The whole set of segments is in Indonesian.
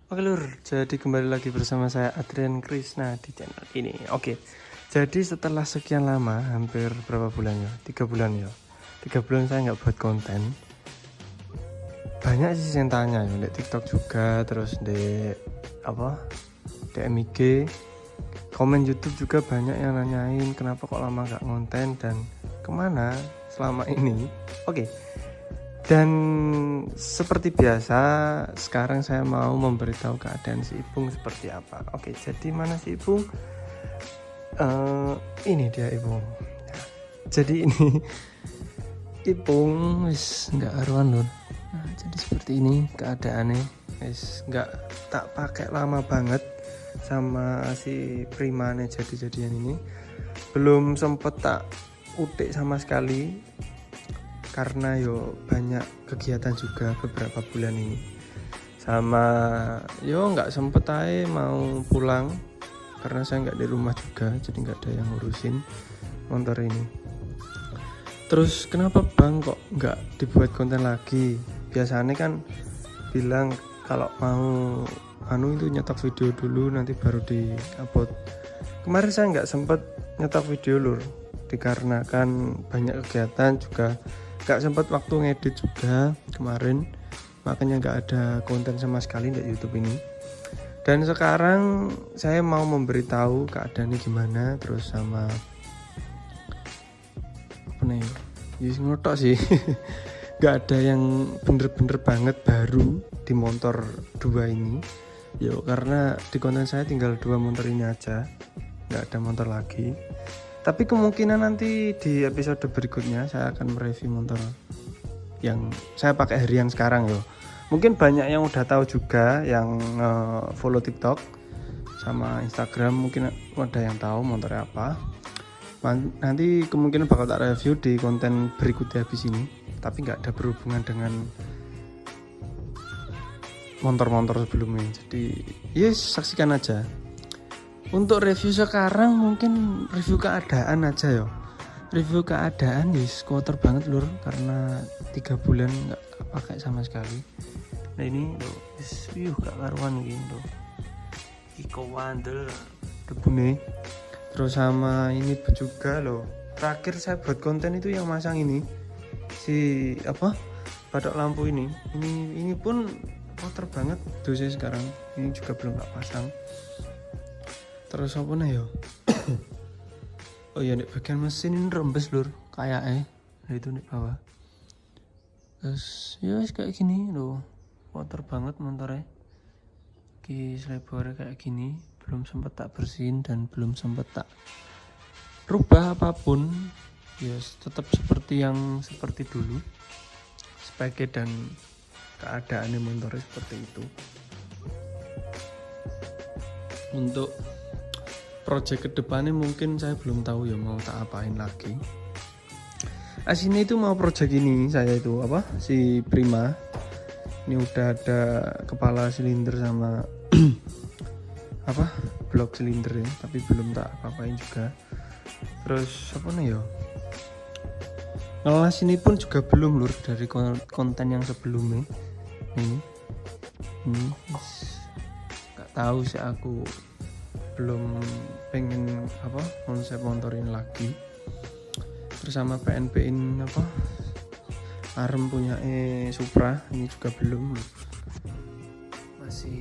Oke lur, jadi kembali lagi bersama saya Adrian Krisna di channel ini. Oke, jadi setelah sekian lama, hampir berapa bulan ya? 3 bulan ya. 3 bulan saya nggak buat konten. Banyak sih yang tanya ya, di TikTok juga, terus di DM IG, komen YouTube juga banyak yang nanyain kenapa kok lama nggak konten dan kemana selama ini. Oke. Dan seperti biasa, sekarang saya mau memberitahu keadaan si Ipung seperti apa. Oke, jadi mana si Ipung? Ini dia Ipung. Ya, jadi ini Ipung wis nggak karuan lho. Nah, jadi seperti ini keadaannya. Wis nggak tak pakai lama banget sama si Primane jadi-jadian ini. Belum sempet tak utik sama sekali. Karena banyak kegiatan juga beberapa bulan ini, sama nggak sempet aja mau pulang karena saya nggak di rumah juga, jadi nggak ada yang ngurusin motor ini. Terus kenapa bang kok nggak dibuat konten lagi? Biasanya kan bilang kalau mau itu nyetak video dulu nanti baru di upload. Kemarin saya nggak sempet nyetak video lur, dikarenakan banyak kegiatan juga. Gak sempat waktu ngedit juga kemarin, makanya gak ada konten sama sekali di YouTube ini. Dan sekarang saya mau memberitahu keadaannya gimana, terus sama apa nih, ngotok sih. Gak ada yang bener-bener banget baru di motor 2 ini. Karena di konten saya tinggal 2 motor ini aja, gak ada motor lagi. Tapi kemungkinan nanti di episode berikutnya saya akan mereview motor yang saya pakai harian sekarang Mungkin banyak yang udah tahu juga yang follow TikTok sama Instagram, mungkin ada yang tahu motornya apa. Nanti kemungkinan bakal tak review di konten berikutnya habis ini, tapi nggak ada berhubungan dengan motor-motor sebelumnya. Jadi saksikan aja. Untuk review sekarang mungkin review keadaan aja Review keadaan kotor banget lur, karena 3 bulan nggak pakai sama sekali. Nah ini gak karuan gitu Iko wandel debu nih. Terus sama ini juga terakhir saya buat konten itu yang masang ini si batok lampu ini pun kotor banget dosis sekarang. Ini juga belum tak pasang. Terus apa nih oh iya, di bagian mesin ini rembes lur kayak itu di bawah. Terus kayak gini kotor banget motornya. Lebarnya kayak gini, belum sempet tak bersihin dan belum sempet tak rubah apapun. Tetap seperti dulu spek dan keadaannya motornya seperti itu. Untuk project kedepannya mungkin saya belum tahu mau tak apain lagi. Aslinya itu mau project ini saya itu si Prima ini udah ada kepala silinder sama blok silinder ya, tapi belum tak apa-apain juga. Terus ngelas ini pun juga belum lur, dari konten yang sebelumnya ini nggak tahu sih, aku belum pengen konsep motor ini lagi. Terus sama PNP in arem punya Supra ini juga belum, masih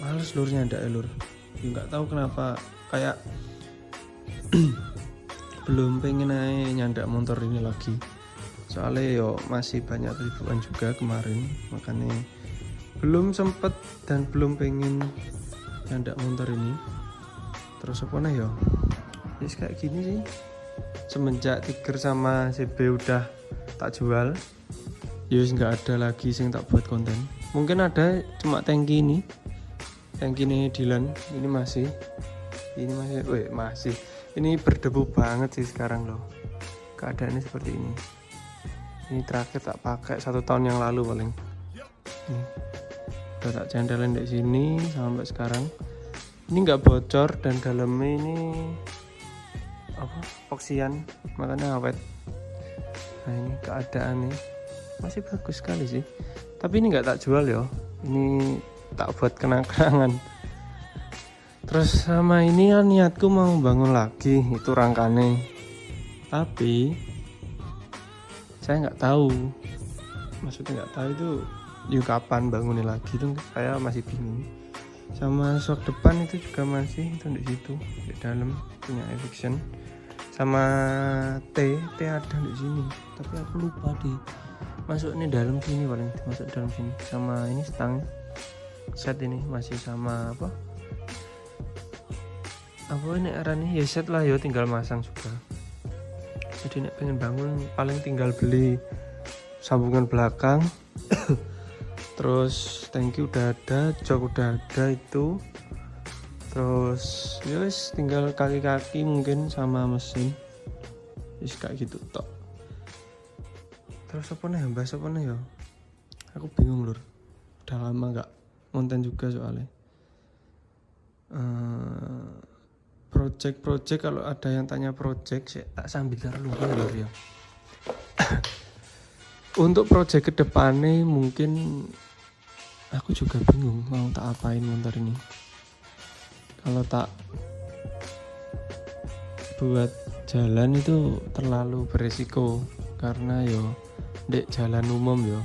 males lurnya ndak lur. Nggak tahu kenapa kayak belum pengen nyandak motor ini lagi, soalnya masih banyak ribuan juga kemarin, makanya belum sempet dan belum pengen nyandak motor ini. Terus kayak gini sih. Semenjak Tiger sama CB udah tak jual, nggak ada lagi sing tak buat konten. Mungkin ada cuma tangki ini Dylan ini masih ini berdebu banget sih sekarang keadaannya seperti ini. Ini terakhir tak pakai 1 tahun yang lalu paling. Udah tak centelin di sini sampai sekarang. Ini nggak bocor dan dalamnya ini epoksian, makanya awet. Nah ini keadaan nih masih bagus sekali sih, tapi ini nggak tak jual ini tak buat kenang-kenangan. Terus sama ini kan niatku mau bangun lagi itu rangkane, tapi saya nggak tahu, maksudnya nggak tahu itu yuk kapan bangunnya lagi, itu saya masih bingung. Sama stok depan itu juga masih itu di situ di dalam punya eviction. Sama T ada di sini, tapi aku lupa di masuk ini dalam sini, paling masuk dalam sini. Sama ini stang set ini masih sama apa ini arahnya ya set lah yo, tinggal masang juga. Jadi nek pengen bangun paling tinggal beli sambungan belakang terus tangki udah ada, jok udah ada itu, terus yus tinggal kaki-kaki mungkin sama mesin, yus kayak gitu tok. Terus apa nih bahas apa nih ya, aku bingung lur, udah lama gak konten juga soalnya. Project kalau ada yang tanya project saya tak sambil lupa lur ya. Untuk project kedepannya mungkin aku juga bingung mau tak apain motor ini. Kalau tak buat jalan itu terlalu beresiko, karena yo dek jalan umum yo,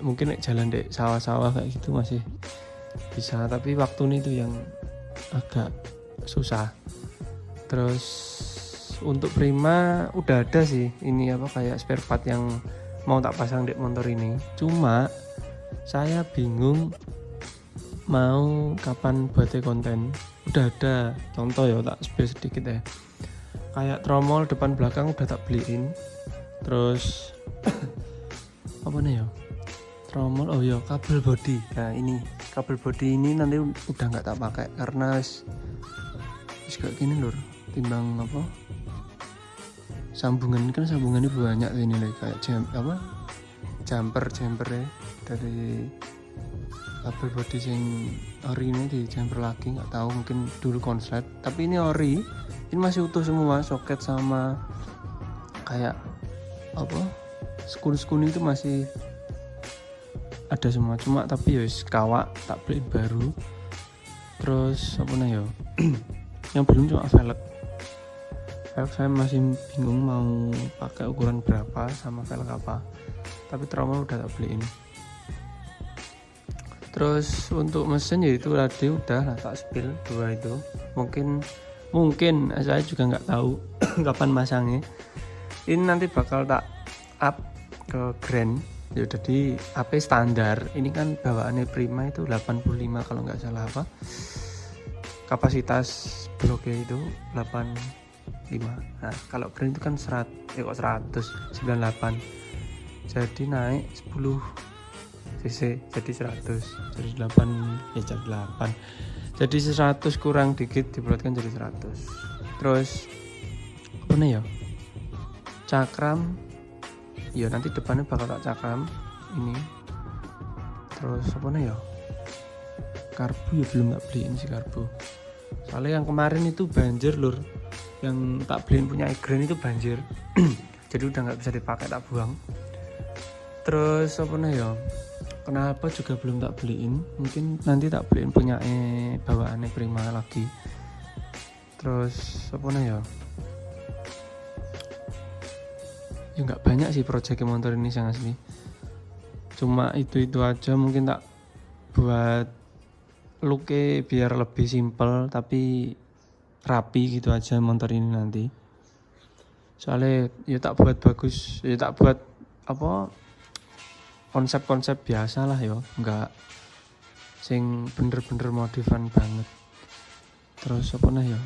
mungkin jalan dek sawah-sawah kayak gitu masih bisa, tapi waktu ini tuh yang agak susah. Terus untuk Prima udah ada sih ini apa kayak spare part yang mau tak pasang dek motor ini, cuma saya bingung mau kapan buatnya konten. Udah ada contoh ya, tak spill sedikit ya. Kayak tromol depan belakang udah tak beliin. Terus apa nih ya, tromol, oh ya kabel body. Nah ini kabel body ini nanti udah nggak tak pakai karena kayak gini lur, timbang apa sambungan, kan sambungannya banyak ini loh, kayak jumper ya dari kabel body yang ori ini di jumper lagi, nggak tahu mungkin dulu konslet, tapi ini ori, ini masih utuh semua, soket sama kayak apa skun itu masih ada semua, cuma tapi ya kawak tak beliin baru. Terus apa nih ya yang belum cuma velg saya masih bingung mau pakai ukuran berapa sama velg apa, tapi tromol udah tak beliin. Terus untuk mesin ya itu tadi udah lah tak spill dua itu, mungkin saya juga nggak tahu kapan masangnya. Ini nanti bakal tak up ke Grand ya, jadi AP standar. Ini kan bawaannya Prima itu 85 kalau nggak salah, apa kapasitas bloknya itu 85. Nah kalau Grand itu kan 198, jadi naik 10 cc jadi 100, jadi 8 ya jadi 8, jadi 100 kurang dikit dibulatkan jadi 100. Terus apa nih ya, cakram ya nanti depannya bakal tak cakram ini. Terus apa nih ya, karbu ya belum tak beliin sih karbu, soalnya yang kemarin itu banjir lur, yang tak beliin punya Grand itu banjir jadi udah nggak bisa dipakai, tak buang. Terus apa nih ya, kenapa juga belum tak beliin, mungkin nanti tak beliin punya bawaannya Prima lagi. Terus apa nih ya nggak banyak sih project motor ini yang asli, cuma itu aja. Mungkin tak buat looknya biar lebih simple tapi rapi gitu aja motor ini nanti, soalnya ya tak buat bagus, ya tak buat apa konsep-konsep biasa lah ya, nggak sing bener-bener modifan banget. Terus apa nah ya,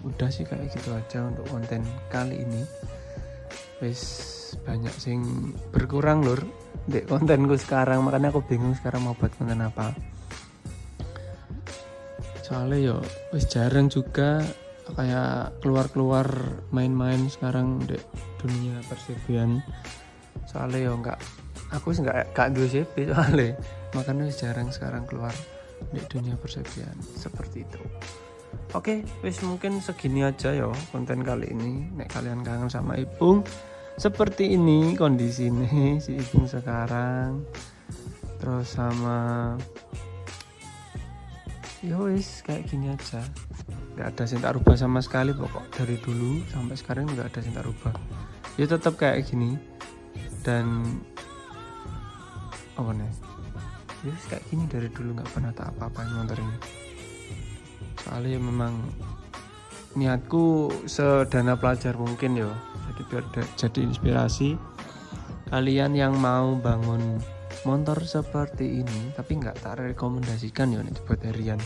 udah sih kayak gitu aja untuk konten kali ini. Wes banyak sing berkurang lur di kontenku sekarang, makanya aku bingung sekarang mau buat konten apa. Soalnya yo wes jarang juga kayak keluar main-main sekarang di dunia persepian. Soalnya yo aku nggak dua CP soalnya, makanya wes jarang sekarang keluar di dunia persepian seperti itu. Oke, wis mungkin segini aja ya konten kali ini. Nek kalian kangen sama Ipung, seperti ini kondisinya si Ipung sekarang. terus sama wis kayak gini aja, nggak ada yang tak rubah sama sekali. Pokok dari dulu sampai sekarang nggak ada yang tak rubah, ya tetap kayak gini. Dan apa nih, ya kayak gini dari dulu, nggak pernah tak apa-apain motor ini. Soalnya memang niatku sedana pelajar mungkin yo, jadi biar jadi inspirasi kalian yang mau bangun motor seperti ini. Tapi nggak tak rekomendasikan ya buat harian,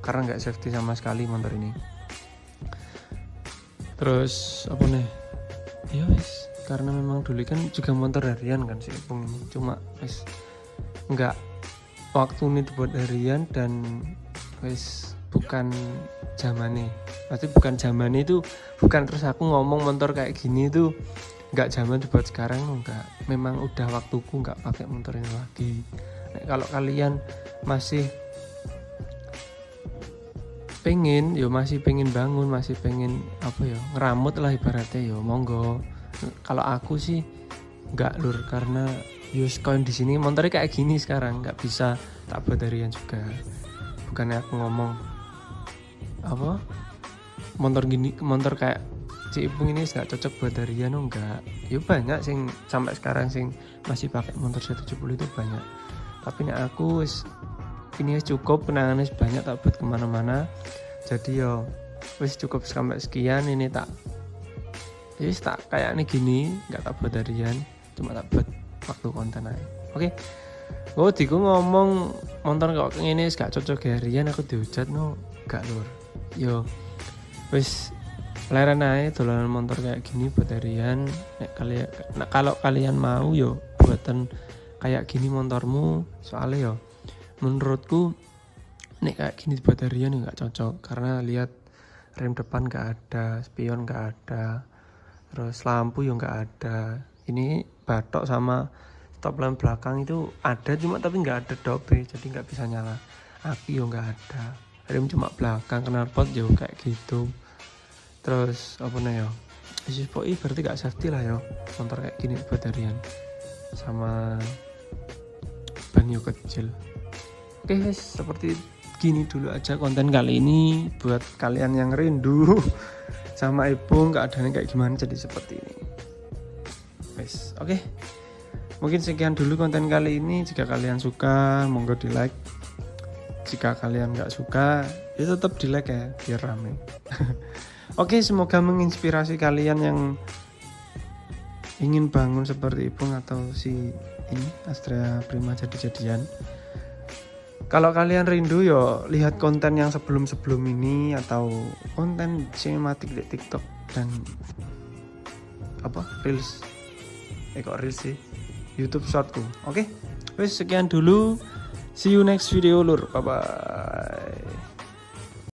karena nggak safety sama sekali motor ini. Terus apa nih, ya wis, karena memang dulu kan juga motor harian kan si Ipung ini, cuma wis nggak waktu ini buat harian, dan wis bukan zamannya. Pasti bukan zaman itu, bukan terus aku ngomong motor kayak gini tuh nggak zaman buat sekarang, enggak. Memang udah waktuku nggak pakai motor ini lagi. Nah, kalau kalian masih pengen, masih pengen bangun, masih pengen apa ya, ngeramut lah ibaratnya, monggo. Kalau aku sih nggak lur, karena koin di sini motornya kayak gini sekarang, nggak bisa tak buat harian juga. Bukannya aku ngomong apa motor gini, motor kayak si Ipung ini gak cocok buat harian, enggak. Ya banyak sing sampai sekarang sing masih pakai motor 170 itu banyak. Tapi nek aku ini cukup, kenangannya banyak tak buat kemana-mana. Jadi wis cukup sampai sekian. Ini tak kayak ini gini, nggak tak buat harian, cuma tak buat waktu konten aja. Oke. Diku ngomong motor kok ngene gak cocok harian, aku dihujat gak lur. Yo wis leren aja dolanan motor kayak gini buat harian. Kalau kalian mau buatan kayak gini motormu, soalnya menurutku nek kayak gini buat harian nggak cocok, karena lihat rem depan nggak ada, spion nggak ada, terus lampu nggak ada. Ini batok sama stop lamp belakang itu ada, cuma tapi nggak ada dope, jadi nggak bisa nyala. Aki nggak ada, rem cuma belakang, knalpot kayak gitu. Terus apa nih berarti gak safety lah motor kayak gini buat harian, sama ban kecil. Oke guys, seperti gini dulu aja konten kali ini buat kalian yang rindu sama Ipung keadaannya kayak gimana, jadi seperti ini guys. Oke, mungkin sekian dulu konten kali ini. Jika kalian suka monggo di like, jika kalian gak suka ya tetap di like ya, biar rame. Oke, semoga menginspirasi kalian yang ingin bangun seperti Ipung atau si ini Astrea Prima jadi-jadian. Kalau kalian rindu lihat konten yang sebelum-sebelum ini, atau konten sinematik di TikTok dan reels. Reels sih, YouTube shortku. Oke, wes sekian dulu. See you next video lur. Bye bye.